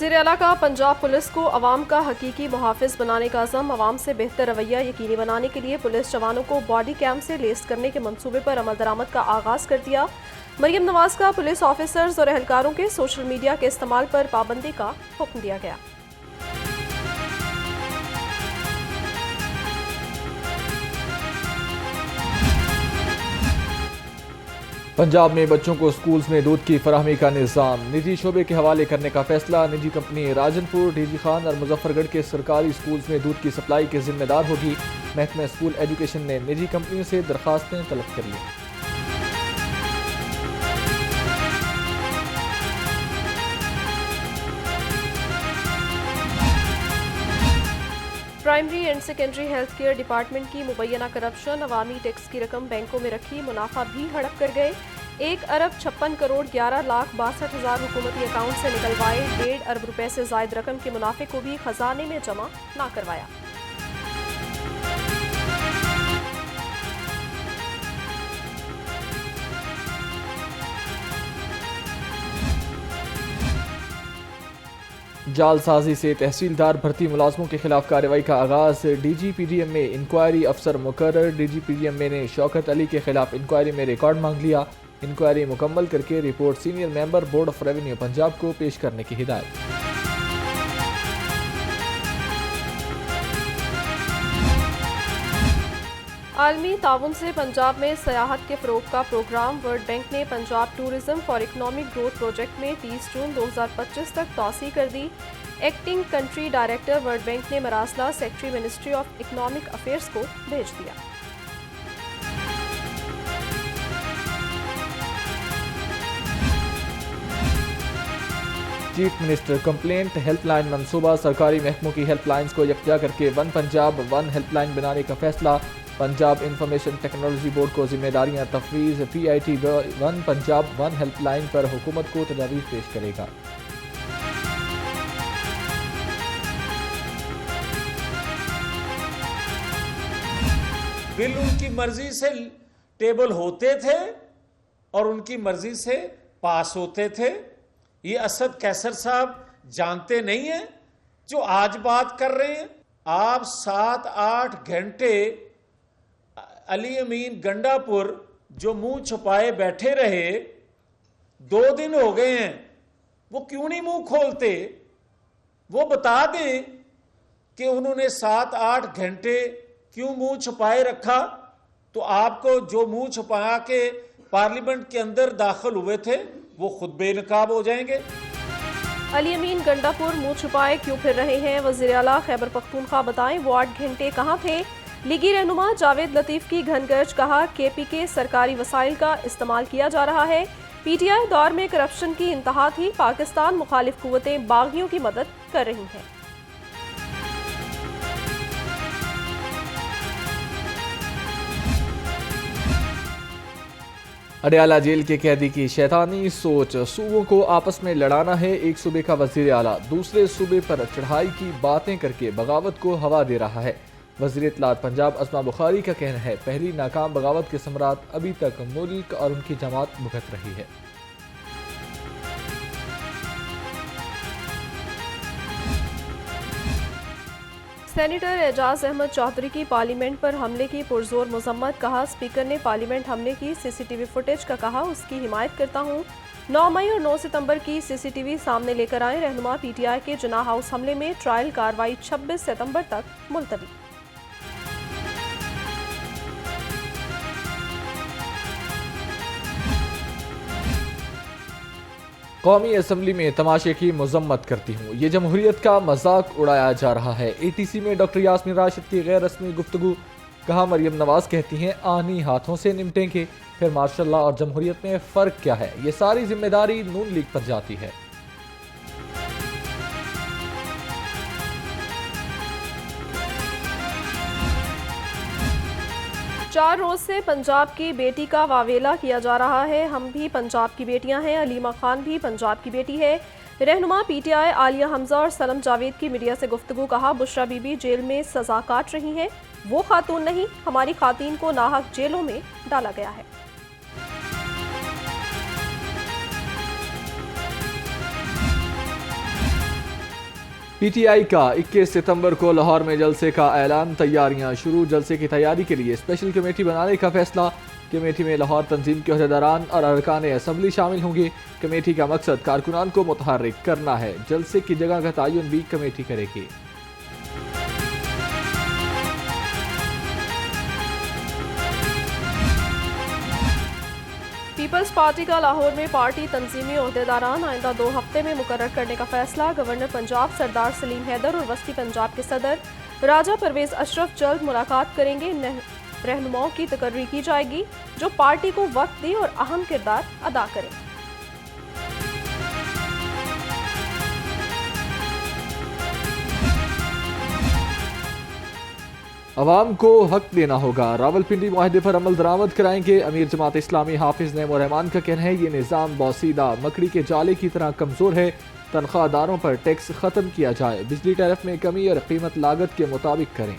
वज़ीर आला का पंजाब पुलिस को अवाम का हकीकी मुहाफ़िज़ बनाने का अज़म। अवाम से बेहतर रवैया यकीनी बनाने के लिए पुलिस जवानों को बॉडी कैम से लेस करने के मंसूबे पर अमल दरामद का आगाज़ कर दिया। मरियम नवाज का पुलिस ऑफिसर्स और एहलकारों के सोशल मीडिया के इस्तेमाल पर पाबंदी का हुक्म दिया गया। पंजाब में बच्चों को स्कूल्स में दूध की फराहमी का निज़ाम निजी शोबे के हवाले करने का फैसला। निजी कंपनी राजनपुर, डीजी खान और मुजफ्फरगढ़ के सरकारी स्कूल्स में दूध की सप्लाई के जिम्मेदार होगी। महकमा स्कूल एजुकेशन ने निजी कंपनियों से दरखास्तें तलब कर ली। Primary and secondary health care department की मुबैना करप्शन। अवामी टैक्स की रकम बैंकों में रखी, मुनाफा भी हड़प कर गए। 1 अरब 56 करोड़ 11 लाख 62 हज़ार हुकूमती अकाउंट से निकलवाए। 1.5 अरब रुपए से जायद रकम के मुनाफे को भी खजाने में जमा ना करवाया। जालसाजी से तहसीलदार भर्ती मुलाजमों के खिलाफ कार्रवाई का आगाज। DGPDM में इंक्वायरी अफसर मुकर्रर। DGPDM ने शौकत अली के खिलाफ इंक्वायरी में रिकॉर्ड मांग लिया। इंक्वायरी मुकम्मल करके report senior member board of revenue Punjab को पेश करने की हिदायत। आलमी ताउन से पंजाब में सयाहत के फ़रोग़ का प्रोग्राम। वर्ल्ड बैंक ने Punjab tourism for economic growth project में 30 जून 2025 तक तौसी कर दी। Acting country director world bank ने मरासला secretary ministry of economic affairs को भेज दिया। चीफ मिनिस्टर कंप्लेंट हेल्पलाइन मंसूबा। सरकारी महकमों की हेल्पलाइंस को यकजा करके वन पंजाब वन हेल्पलाइन बनाने का फैसला। पंजाब इंफॉर्मेशन टेक्नोलॉजी बोर्ड को जिम्मेदारियां तफवीज़। PIT one Punjab one helpline पर हुकूमत को तजावीज़ पेश करेगा। बिल उनकी मर्जी से टेबल होते थे और उनकी मर्जी से पास होते थे। ये असद कैसर साहब जानते नहीं हैं जो आज बात कर रहे हैं। आप 7-8 घंटे अली अमीन गंडापुर जो मुंह छुपाए बैठे रहे, 2 दिन हो गए हैं, वो क्यों नहीं मुंह खोलते? वो बता दें कि उन्होंने 7-8 घंटे क्यों मुंह छुपाए रखा। तो आपको जो मुंह छुपा के पार्लियामेंट के अंदर दाखिल हुए थे वो खुद बेनकाब हो जाएंगे। अली अमीन गंडापुर मुंह छुपाए क्यों फिर रहे हैं? वज़ीर आला खैबर पख्तूनख्वा बताएं वो 8 घंटे कहाँ थे? लीगी रहनुमा जावेद लतीफ़ की घनगर्ज। कहा KP के सरकारी वसाइल का इस्तेमाल किया जा रहा है। PTI दौर में करप्शन की इंतहा थी। पाकिस्तान मुखालिफ कुव्वतें बागियों की मदद कर रही हैं। अडयाला जेल के कैदी की शैतानी सोच। सूबों को आपस में लड़ाना है। एक सूबे का वज़ीर आला दूसरे सूबे पर चढ़ाई की बातें करके बगावत को हवा दे रहा है। वज़ीर इत्तलात पंजाब अस्मा बुखारी का कहना है पहली नाकाम बगावत के समरात अभी तक मुल्क और उनकी जमात भुगत रही है। सेनेटर एजाज अहमद चौधरी की पार्लियामेंट पर हमले की पुरजोर मजम्मत। कहा स्पीकर ने पार्लियामेंट हमले की CCTV फुटेज का कहा उसकी हिमायत करता हूँ। 9 मई और 9 सितंबर की CCTV सामने लेकर आए। रहनुमा PTI के जिन्ना हाउस हमले में ट्रायल कार्रवाई 26 सितंबर तक मुलतवी। कौमी असम्बली में तमाशे की मजम्मत करती हूँ। ये जमहूरियत का मजाक उड़ाया जा रहा है। ATC में डॉक्टर यास्मीन राशिद की गैर रस्मी गुफ्तगू। कहा मरियम नवाज कहती हैं आनी हाथों से निपटेंगे। फिर मार्शल लॉ और जमहूरियत में फ़र्क क्या है? ये सारी जिम्मेदारी नून लीग पर जाती है। 4 रोज से पंजाब की बेटी का वावेला किया जा रहा है। हम भी पंजाब की बेटियां हैं। अलीमा खान भी पंजाब की बेटी है। रहनुमा PTI आलिया हमजा और सलम जावेद की मीडिया से गुफ्तगू। कहा बुशरा बीबी जेल में सजा काट रही हैं। वो खातून नहीं, हमारी खातून को नाहक जेलों में डाला गया है। पीटीआई का 21 सितंबर को लाहौर में जलसे का ऐलान, तैयारियां शुरू। जलसे की तैयारी के लिए स्पेशल कमेटी बनाने का फैसला। कमेटी में लाहौर तंजीम के अहदेदारान और अरकान असम्बली शामिल होंगे। कमेटी का मकसद कारकुनान को मुतहर्रिक करना है। जलसे की जगह का तयन भी कमेटी करेगी। पीपल्स पार्टी का लाहौर में पार्टी तंजीमी ओहदेदारान आइंदा 2 हफ्ते में मुकर्रर करने का फैसला। गवर्नर पंजाब सरदार सलीम हैदर और वस्ती पंजाब के सदर राजा परवेज अशरफ जल्द मुलाकात करेंगे। रहनुमाओं की तकर्री की जाएगी जो पार्टी को वक्त दे और अहम किरदार अदा करें। अवाम को हक देना होगा, रावलपिंडी मुआहदे पर अमल दरामद कराएंगे। अमीर जमात इस्लामी हाफिज नईम रहमान का कहना है ये निज़ाम बौसीदा मकड़ी के जाले की तरह कमज़ोर है। तनख्वाहदारों पर टैक्स ख़त्म किया जाए। बिजली टैरिफ में कमी और कीमत लागत के मुताबिक करें।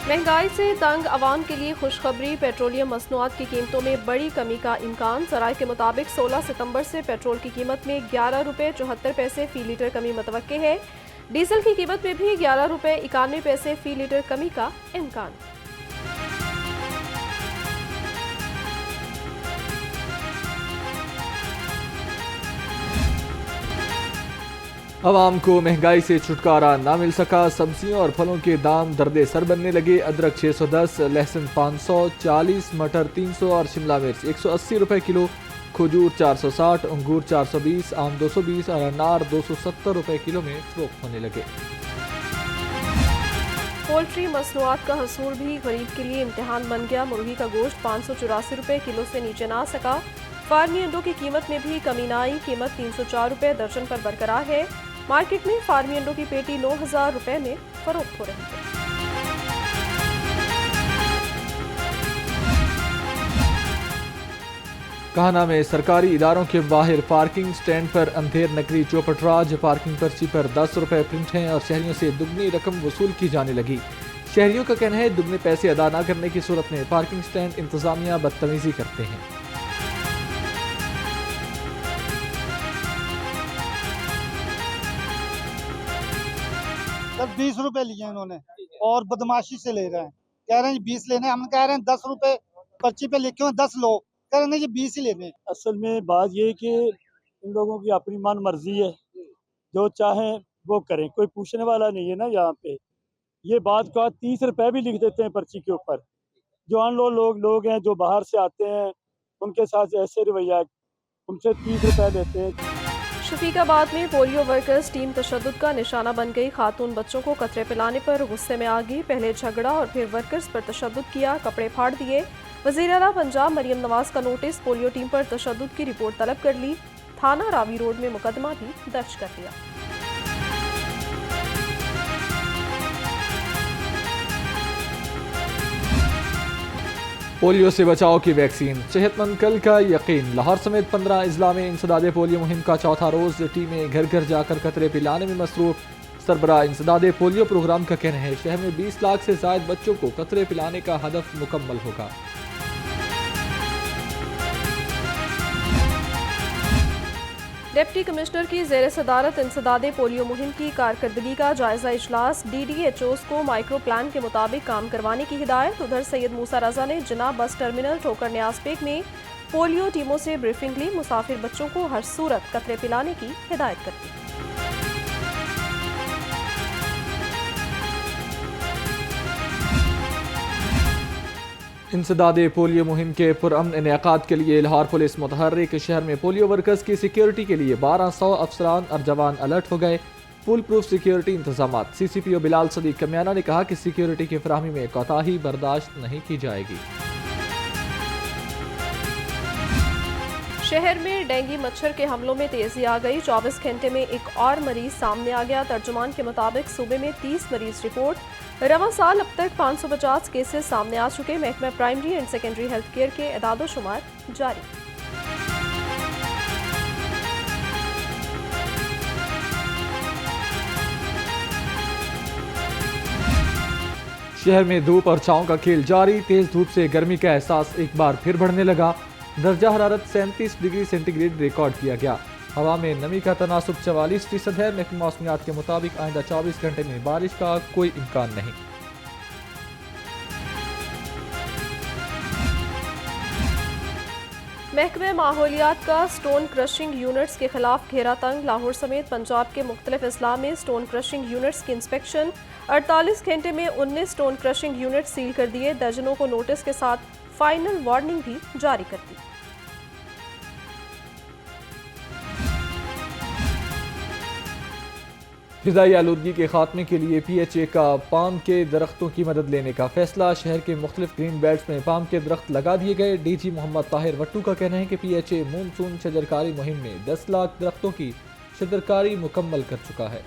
महंगाई से तंग अवाम के लिए खुशखबरी, पेट्रोलियम मसनूआत की कीमतों में बड़ी कमी का इम्कान। ज़राए के मुताबिक 16 सितंबर से पेट्रोल की कीमत में 11 रुपये 74 पैसे फ़ी लीटर कमी मुतवक्के है। डीजल की कीमत में भी 11 रुपये 91 पैसे फ़ी लीटर कमी का इम्कान। अवाम को महंगाई से छुटकारा ना मिल सका। सब्जियों और फलों के दाम दर्दे सर बनने लगे। अदरक 610, लहसुन 540, मटर 300 और शिमला मिर्च 180 रुपए किलो। खजूर 460, अंगूर 420, आम 220 और अनार 270 रुपए किलो में फरोख्त होने लगे। पोल्ट्री मसनूआत का हसूल भी गरीब के लिए इम्तिहान बन गया। मुर्गी का गोश्त 584 रुपए किलो से नीचे ना सका। फार्मी अंडों की कीमत में भी कमी न आई। कीमत 304 रुपए दर्जन पर बरकरार है। मार्केट में फार्मी अंडों की पेटी 9000 रुपए में फरोख्त हो रही है। काहना में सरकारी इदारों के बाहर पार्किंग स्टैंड पर अंधेर नगरी चौपटराज। पार्किंग पर्ची पर 10 रुपए प्रिंट हैं और शहरियों से दुगनी रकम वसूल की जाने लगी। शहरियों का कहना है दुगने पैसे अदा न करने की सूरत में पार्किंग स्टैंड इंतजामिया बदतमीजी करते हैं। सर 20 रुपए लिए उन्होंने और बदमाशी से ले रहे हैं। कह रहे हैं 20 लेने, हम कह रहे हैं 10 रुपए पर्ची पे लिखे हुए 10 लो, कह रहे हैं ये 20 ही लेने। असल में बात ये है कि इन लोगों की अपनी मन मर्जी है, जो चाहें वो करें, कोई पूछने वाला नहीं है ना। यहाँ पे ये बात का 30 रुपए भी लिख देते हैं पर्ची के ऊपर। जो अनलोड लोग हैं जो बाहर से आते हैं उनके साथ ऐसे रवैया, उनसे 30 रुपए लेते हैं। शफीकाबाद में पोलियो वर्कर्स टीम तशद्दुद का निशाना बन गई। खातून बच्चों को कतरे पिलाने पर गुस्से में आ गई। पहले झगड़ा और फिर वर्कर्स पर तशद्दुद किया, कपड़े फाड़ दिए। वज़ीर आला पंजाब मरियम नवाज का नोटिस, पोलियो टीम पर तशद्दुद की रिपोर्ट तलब कर ली। थाना रावी रोड में मुकदमा भी दर्ज कर लिया। पोलियो से बचाव की वैक्सीन, सेहतमंद कल का यकीन। लाहौर समेत 15 अजला में इंसदादे पोलियो मुहिम का चौथा रोज। टीमें घर घर जाकर कतरे पिलाने में मसरूफ। सरबराह इंसदादे पोलियो प्रोग्राम का कहना है शहर में 20 लाख से ज्यादा बच्चों को कतरे पिलाने का हदफ मुकम्मल होगा। डिप्टी कमिश्नर की ज़ेर सदारत इंसदादे पोलियो मुहिम की कारकर्दगी का जायजा इजलास। DDHOs को माइक्रो प्लान के मुताबिक काम करवाने की हिदायत। उधर सैयद मूसा रजा ने जिना बस टर्मिनल ठोकर न्यासपेक में पोलियो टीमों से ब्रीफिंग ली। मुसाफिर बच्चों को हर सूरत कतरे पिलाने की हिदायत कर दी। इंसदादे पोलियो मुहिम के पुरअमन इनेकाद के लिए लाहौर पुलिस मुतहर्रिक। शहर में पोलियो वर्कर्स की सिक्योरिटी के लिए 1200 अफसरान और जवान अलर्ट हो गए। फुल प्रूफ सिक्योरिटी इंतजाम। CCPO बिलाल सदीक कमियाना ने कहा कि सिक्योरिटी की फराहमी में कोताही बर्दाश्त नहीं की जाएगी। शहर में डेंगू मच्छर के हमलों में तेजी आ गई। 24 घंटे में एक और मरीज सामने आ गया। तर्जुमान के मुताबिक सूबे में 30 मरीज रिपोर्ट। रवां साल अब तक 550 केसेस सामने आ चुके। महकमा primary and secondary health care के एदादो शुमार जारी। शहर में धूप और छांव का खेल जारी। तेज धूप से गर्मी का एहसास एक बार फिर बढ़ने लगा। दर्जा हरारत 37 डिग्री सेंटीग्रेड रिकॉर्ड किया गया। हवा में नमी का तनासुब 44% है। महकमा मौसमियात के मुताबिक आइंदा 24 घंटे में बारिश का कोई इम्कान नहीं। महकमे माहौलियात का स्टोन क्रशिंग यूनिट्स के खिलाफ घेरा तंग। लाहौर समेत पंजाब के मुख्तलिफ अजला में स्टोन क्रशिंग यूनिट्स की इंस्पेक्शन। 48 घंटे में 19 स्टोन क्रशिंग यूनिट सील कर दिए। दर्जनों को नोटिस के साथ फाइनल वार्निंग भी जारी कर दी। फ़िज़ाई आलूदगी के खात्मे के लिए PHA का पाम के दरख्तों की मदद लेने का फैसला। शहर के मुख्तलिफ ग्रीन बेल्ट्स में पाम के दरख्त लगा दिए गए। DG मोहम्मद ताहिर वट्टू का कहना है कि PHA मानसून शजरकारी मुहिम में 10 लाख दरख्तों की शजरकारी मुकम्मल कर चुका है।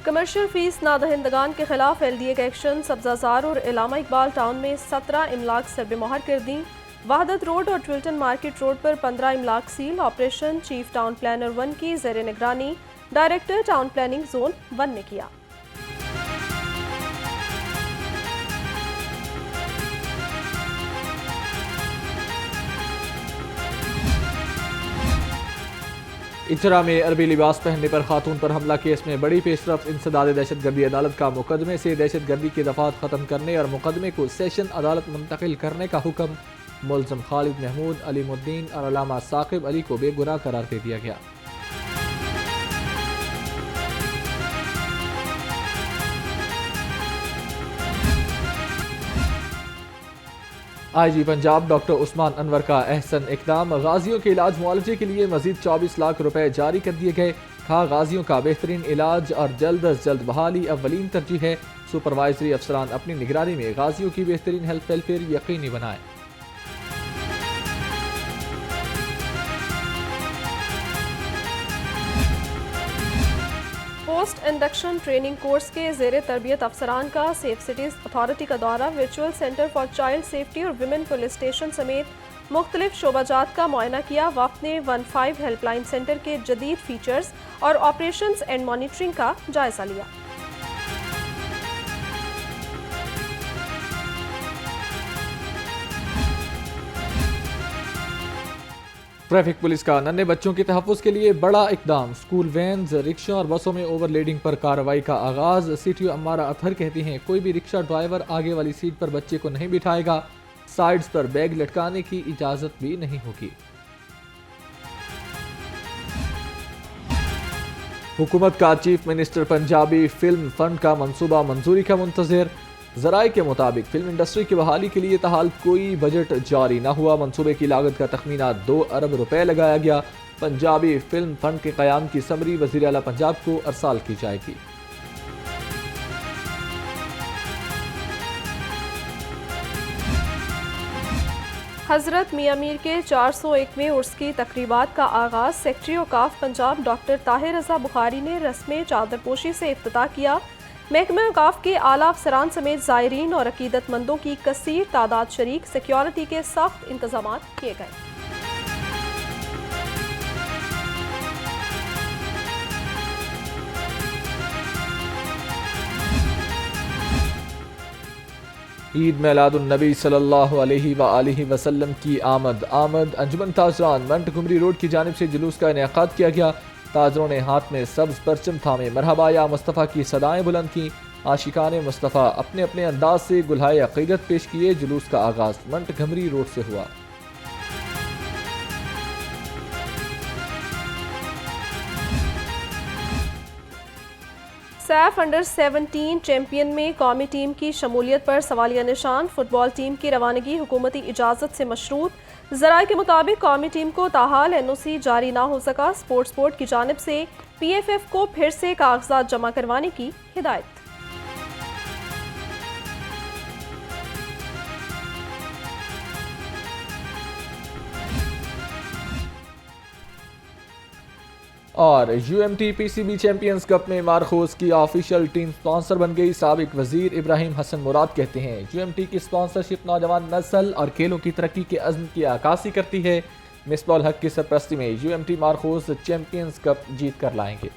कमर्शियल फीस नादहिंदगान के खिलाफ LDA का एक्शन। सब्जाजार और इलामा इकबाल टाउन में 17 इमलाक सरबे मोहर कर दी। वहादत रोड और ट्विल्टन मार्केट रोड पर 15 इमलाक सील। ऑपरेशन चीफ टाउन प्लानर 1 की ज़ेर निगरानी डायरेक्टर टाउन प्लानिंग जोन 1 ने किया। इजरा में अरबी लिबास पहनने पर खातून पर हमला केस में बड़ी पेशरफ। इंसदाद दहशतगर्दी अदालत का मुकदमे से दहशतगर्दी के दफात ख़त्म करने और मुकदमे को सेशन अदालत मुंतकिल करने का हुक्म। मुलजम खालिद महमूद, अलीमुद्दीन और अलामा साकिब अली को बेगुनाह करार दे दिया गया। IG पंजाब डॉक्टर उस्मान अनवर का अहसन इकदाम। गाजियों के इलाज मुआवजे के लिए मजीद 24 लाख रुपए जारी कर दिए गए। कहा गाजियों का बेहतरीन इलाज और जल्द अज जल्द बहाली अव्वलीन तरजीह है। सुपरवाइजरी अफसरान अपनी निगरानी में गाजियों की बेहतरीन हेल्थ वेलफेयर यकीनी बनाएं। पोस्ट इंडक्शन ट्रेनिंग कोर्स के ज़ेर तरबियत अफसरान का सेफ सिटीज़ अथॉरिटी का दौरा। Virtual centre for child safety और विमेन पुलिस स्टेशन समेत मुख्तलिफ शोबाजात का मुआयना किया। वफ्द ने 15 हेल्पलाइन सेंटर के जदीद फीचर्स और ऑपरेशंस एंड मॉनिटरिंग का जायजा लिया। ट्रैफिक पुलिस का नन्हे बच्चों के तहफ़्फ़ुज़ के लिए बड़ा इकदाम। स्कूल वैन, रिक्शा और बसों में ओवरलोडिंग पर कार्रवाई का आगाज़। CTO अम्मारा अतहर कहती हैं कोई भी रिक्शा ड्राइवर आगे वाली सीट पर बच्चे को नहीं बिठाएगा। साइड्स पर बैग लटकाने की इजाज़त भी नहीं होगी। हुकूमत का chief minister Punjabi film fund का मंसूबा मंजूरी का मुंतज़िर। ज़राए के मुताबिक फिल्म इंडस्ट्री की बहाली के लिए ताहाल कोई बजट जारी न हुआ। मंसूबे की लागत का तखमीना 2 अरब रुपए लगाया गया। पंजाबी फिल्म फंड के क़याम की समरी वज़ीर आला पंजाब को अरसाल की जाएगी। हज़रत मियां मीर के 401वें उर्स की तकरीबात का आगाज़। सेक्रेटरी औकाफ पंजाब डॉक्टर ताहिर रज़ा बुखारी ने रस्म चादरपोशी से इफ्तिताह किया। महकमा औकाफ के आला अफसरान समेत ज़ायरीन और अकीदतमंदों की कसीर तादाद शरीक। सिक्योरिटी के सख्त इंतजाम किए गए। ईद मिलादुन्नबी सल्लल्लाहु अलैहि वसल्लम की आमद। अंजुमन ताजरान मंट घुमरी रोड की जानिब से जुलूस का इनेकाद किया गया। ताजरों ने हाथ में सब्ज परचम थामे मरहबा या मुस्तफ़ा की सदाएं बुलंद की। आशिकाने मुस्तफ़ा अपने अपने अंदाज से गुलहाए अक़ीदत पेश किए। जुलूस का आगाज़ मंट घुमरी रोड से हुआ। सैफ अंडर 17 चैंपियन में कौमी टीम की शमूलियत पर सवालिया निशान। फुटबॉल टीम की रवानगी हुकूमती इजाज़त से मशरूत। ज़राए के मुताबिक कौमी टीम को ताहाल NOC जारी ना हो सका। स्पोर्ट्स बोर्ड की जानिब से PFF को फिर से कागजात जमा करवाने की हिदायत। और UMT PCB चैंपियंस कप में मारखोज की ऑफिशियल टीम स्पॉन्सर बन गई। साबिक वजीर इब्राहिम हसन मुराद कहते हैं UMT की स्पॉन्सरशिप नौजवान नस्ल और खेलों की तरक्की के अज़्म की अक्कासी करती है। मिसबाह उल हक की सरपरस्ती में UMT मारखोज चैंपियंस कप जीत कर लाएंगे।